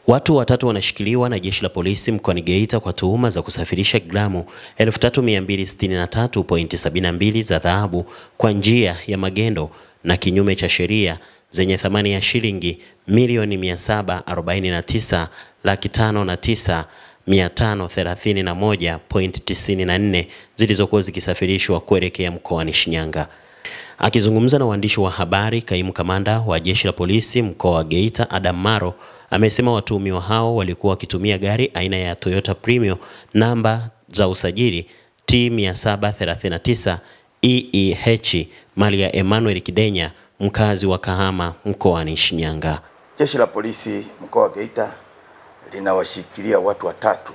Watu watatu wanashikiliwa na jeshi la polisi mkoani Geita kwa tuhuma za kusafirisha gramu 3263.72 za dhahabu kwa njia ya magendo na kinyume cha sheria zenye thamani ya shilingi milioni 749,531.94 zilizokuwa zikisafirishwa kuelekea mkoani Shinyanga. Akizungumza na waandishi wa habari, kaimu kamanda wa jeshi la polisi mkoa wa Geita Adam Maro amesema watuhumiwa hao walikuwa wakitumia gari aina ya Toyota Premio namba za usajili T739 EEH mali ya Emmanuel Kidenya, mkazi wa Kahama mkoani Shinyanga. Jeshi la polisi mkoa wa Geita linawashikilia watu watatu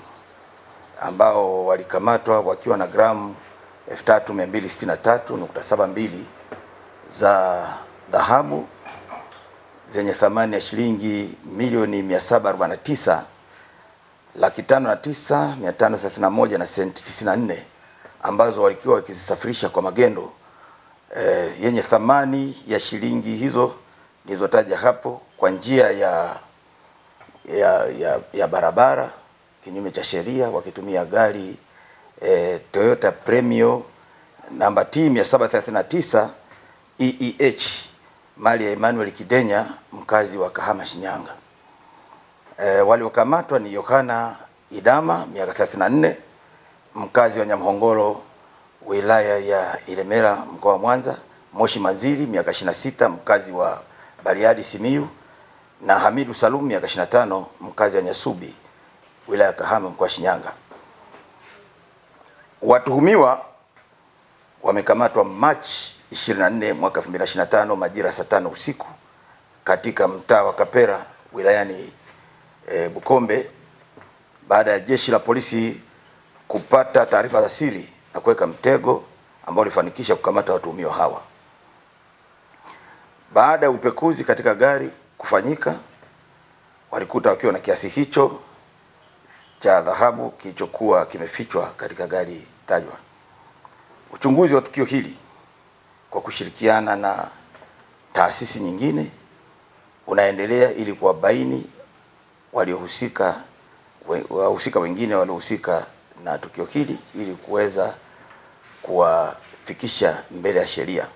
ambao walikamatwa wakiwa na gramu 3263.72 za dhahabu zenye thamani ya shilingi milioni 749,509,531 na senti 94 ambazo walikuwa wakizisafirisha kwa magendo yenye thamani ya shilingi hizo nilizotaja hapo kwa njia ya barabara kinyume cha sheria wakitumia gari Toyota Premio namba T739 EEH mali ya Emmanuel Kidenya, mkazi wa Kahama Shinyanga. Waliokamatwa ni Yohana Idama miaka 34, mkazi wa Nyamhongolo wilaya ya Ilemela mkoa wa Mwanza, Moshi Manzili miaka 26, mkazi wa Bariadi Simiyu, na Hamidu Salum miaka 25, mkazi wa Nyasubi wilaya ya Kahama mkoa wa Shinyanga. Watuhumiwa wamekamatwa Machi 24 mwaka 2025 majira saa 5 usiku katika mtaa wa Kapera wilayani Bukombe, baada ya jeshi la polisi kupata taarifa za siri na kuweka mtego ambao ulifanikisha kukamata watuhumiwa hawa. Baada ya upekuzi katika gari kufanyika, walikuta wakiwa na kiasi hicho cha dhahabu kilichokuwa kimefichwa katika gari tajwa. Uchunguzi wa tukio hili kwa kushirikiana na taasisi nyingine unaendelea ili kuwabaini wahusika wengine waliohusika na tukio hili ili kuweza kuwafikisha mbele ya sheria.